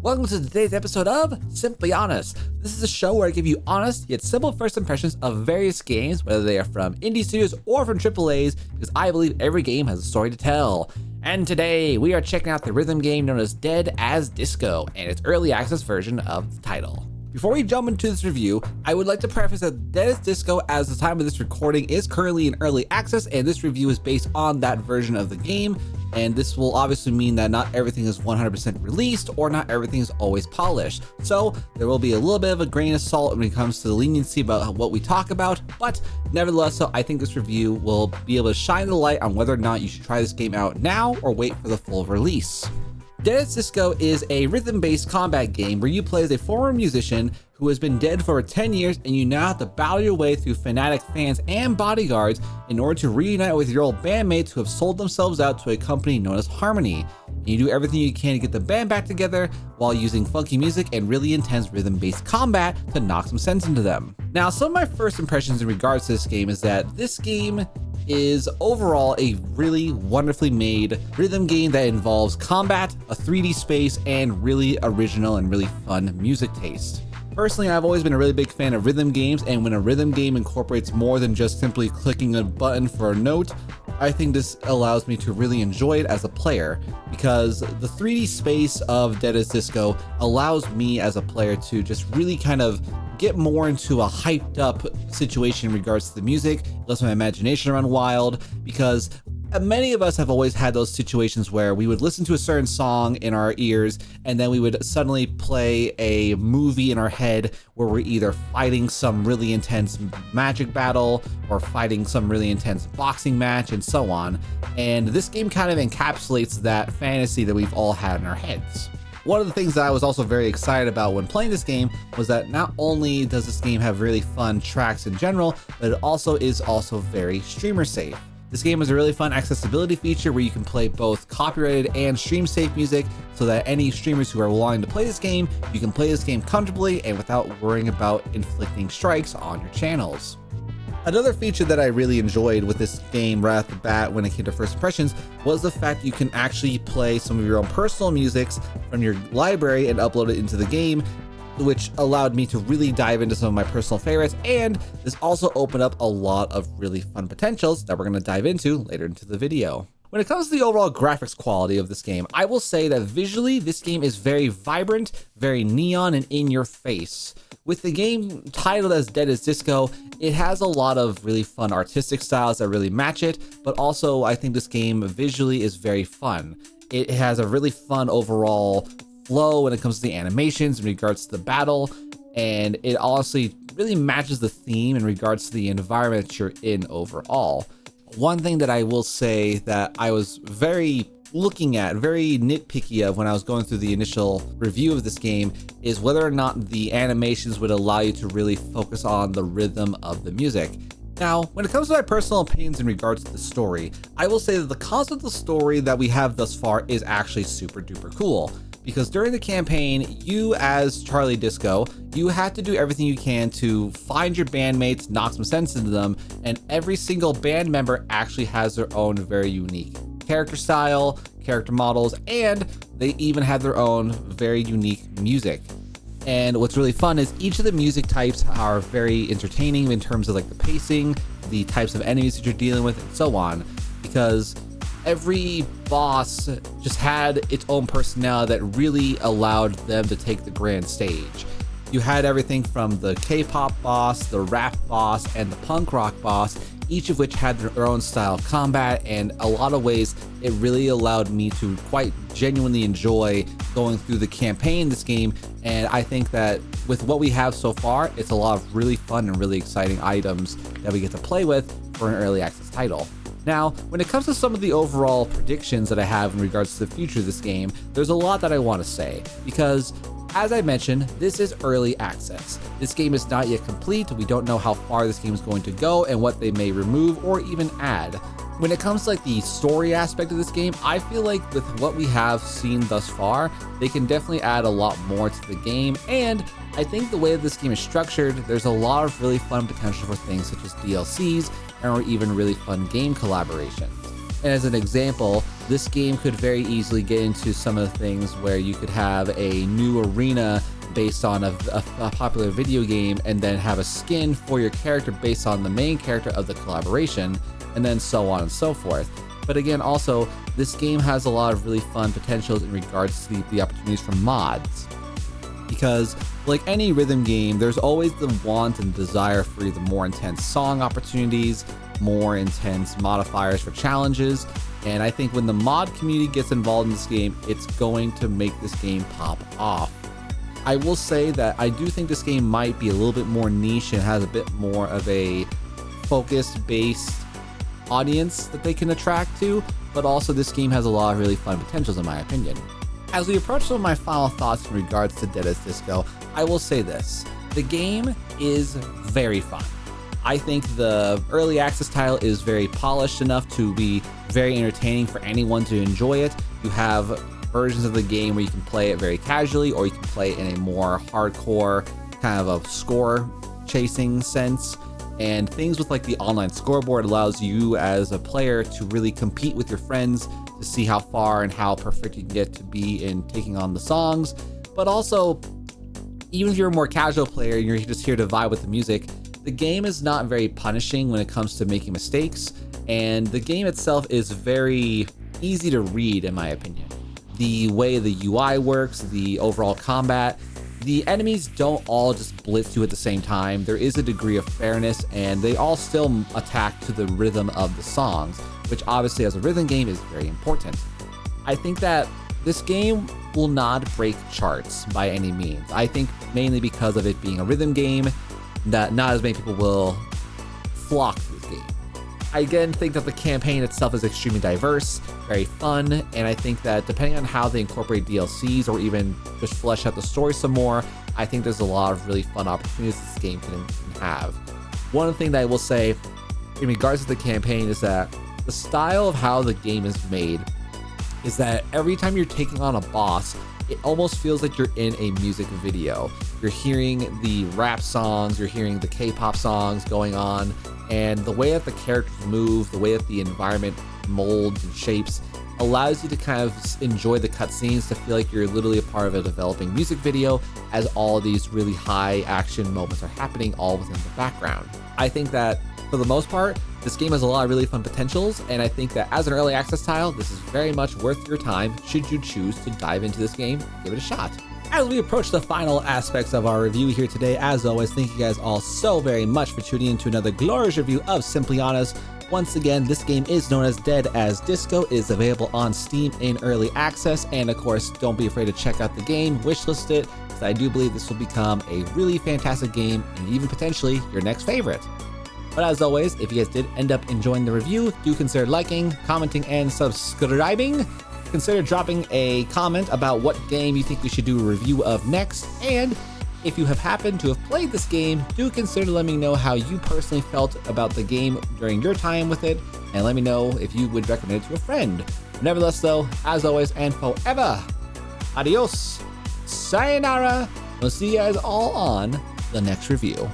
Welcome to today's episode of Simply Honest. This is a show where I give you honest yet simple first impressions of various games, whether they are from indie studios or from AAAs, because I believe every game has a story to tell. And today we are checking out the rhythm game known as Dead as Disco and its early access version of the title. Before we jump into this review, I would like to preface that Dead as Disco, as the time of this recording, is currently in early access, and this review is based on that version of the game. And this will obviously mean that not everything is 100% released or not everything is always polished. So there will be a little bit of a grain of salt when it comes to the leniency about what we talk about, but nevertheless, so I think this review will be able to shine the light on whether or not you should try this game out now or wait for the full release. Dead as Disco is a rhythm-based combat game where you play as a former musician who has been dead for over 10 years, and you now have to battle your way through fanatic fans and bodyguards in order to reunite with your old bandmates who have sold themselves out to a company known as Harmony. And you do everything you can to get the band back together while using funky music and really intense rhythm-based combat to knock some sense into them. Now, some of my first impressions in regards to this game is that this game is overall a really wonderfully made rhythm game that involves combat, a 3D space, and really original and really fun music taste. Personally, I've always been a really big fan of rhythm games, and when a rhythm game incorporates more than just simply clicking a button for a note, I think this allows me to really enjoy it as a player, because the 3D space of Dead as Disco allows me as a player to just really kind of get more into a hyped up situation in regards to the music. It lets my imagination run wild, because many of us have always had those situations where we would listen to a certain song in our ears and then we would suddenly play a movie in our head where we're either fighting some really intense magic battle or fighting some really intense boxing match and so on. And this game kind of encapsulates that fantasy that we've all had in our heads. One of the things that I was also very excited about when playing this game was that not only does this game have really fun tracks in general, but it also is very streamer safe. This game has a really fun accessibility feature where you can play both copyrighted and stream safe music, so that any streamers who are wanting to play this game, you can play this game comfortably and without worrying about inflicting strikes on your channels. Another feature that I really enjoyed with this game right off the bat when it came to first impressions was the fact you can actually play some of your own personal musics from your library and upload it into the game, which allowed me to really dive into some of my personal favorites. And this also opened up a lot of really fun potentials that we're going to dive into later into the video. When it comes to the overall graphics quality of this game, I will say that visually this game is very vibrant, very neon and in your face. With the game titled as Dead as Disco, it has a lot of really fun artistic styles that really match it, but also I think this game visually is very fun. It has a really fun overall flow when it comes to the animations in regards to the battle, and it honestly really matches the theme in regards to the environment that you're in overall. One thing that I will say that I was very nitpicky of when I was going through the initial review of this game is whether or not the animations would allow you to really focus on the rhythm of the music. Now, when it comes to my personal opinions in regards to the story, I will say that the concept of the story that we have thus far is actually super duper cool. Because during the campaign, you as Charlie Disco, you had to do everything you can to find your bandmates, knock some sense into them, and every single band member actually has their own very unique character style, character models, and they even have their own very unique music. And what's really fun is each of the music types are very entertaining in terms of like the pacing, the types of enemies that you're dealing with, and so on, because every boss just had its own personality that really allowed them to take the grand stage. You had everything from the K-pop boss, the rap boss, and the punk rock boss, each of which had their own style of combat, and a lot of ways it really allowed me to quite genuinely enjoy going through the campaign in this game. And I think that with what we have so far, it's a lot of really fun and really exciting items that we get to play with for an early access title. Now, when it comes to some of the overall predictions that I have in regards to the future of this game, there's a lot that I want to say, because as I mentioned, this is early access. This game is not yet complete. We don't know how far this game is going to go and what they may remove or even add. When it comes to like the story aspect of this game, I feel like with what we have seen thus far, they can definitely add a lot more to the game. And I think the way that this game is structured, there's a lot of really fun potential for things such as DLCs or even really fun game collaborations. And as an example, this game could very easily get into some of the things where you could have a new arena based on a popular video game, and then have a skin for your character based on the main character of the collaboration, and then so on and so forth. But again, also, this game has a lot of really fun potentials in regards to the opportunities for mods. Because like any rhythm game, there's always the want and desire for either more intense song opportunities, more intense modifiers for challenges, and I think when the mod community gets involved in this game, it's going to make this game pop off. I will say that I do think this game might be a little bit more niche and has a bit more of a focus-based audience that they can attract to, but also this game has a lot of really fun potentials in my opinion. As we approach some of my final thoughts in regards to Dead as Disco, I will say this: the game is very fun. I think the early access title is very polished enough to be very entertaining for anyone to enjoy it. You have versions of the game where you can play it very casually, or you can play it in a more hardcore kind of a score chasing sense. And things with like the online scoreboard allows you as a player to really compete with your friends to see how far and how perfect you can get to be in taking on the songs. But also, even if you're a more casual player and you're just here to vibe with the music, the game is not very punishing when it comes to making mistakes, and the game itself is very easy to read in my opinion. The way the UI works, the overall combat, the enemies don't all just blitz you at the same time. There is a degree of fairness, and they all still attack to the rhythm of the songs, which obviously as a rhythm game is very important. I think that this game will not break charts by any means. I think mainly because of it being a rhythm game, that not as many people will flock to this game. I again think that the campaign itself is extremely diverse, very fun, and I think that depending on how they incorporate DLCs or even just flesh out the story some more, I think there's a lot of really fun opportunities this game can have. One thing that I will say in regards to the campaign is that the style of how the game is made is that every time you're taking on a boss, it almost feels like you're in a music video. You're hearing the rap songs, you're hearing the K-pop songs going on, and the way that the characters move, the way that the environment molds and shapes allows you to kind of enjoy the cutscenes, to feel like you're literally a part of a developing music video as all these really high action moments are happening all within the background. I think that for the most part, this game has a lot of really fun potentials, and I think that as an early access title, this is very much worth your time should you choose to dive into this game, give it a shot. As we approach the final aspects of our review here today, as always, thank you guys all so very much for tuning in to another glorious review of Simply Honest. Once again, this game is known as Dead as Disco. It is available on Steam in early access, and of course, don't be afraid to check out the game, wishlist it, because I do believe this will become a really fantastic game and even potentially your next favorite. But as always, if you guys did end up enjoying the review, do consider liking, commenting, and subscribing. Consider dropping a comment about what game you think we should do a review of next. And if you have happened to have played this game, do consider letting me know how you personally felt about the game during your time with it, and let me know if you would recommend it to a friend. Nevertheless though, as always and forever, adios, sayonara, we'll see you guys all on the next review.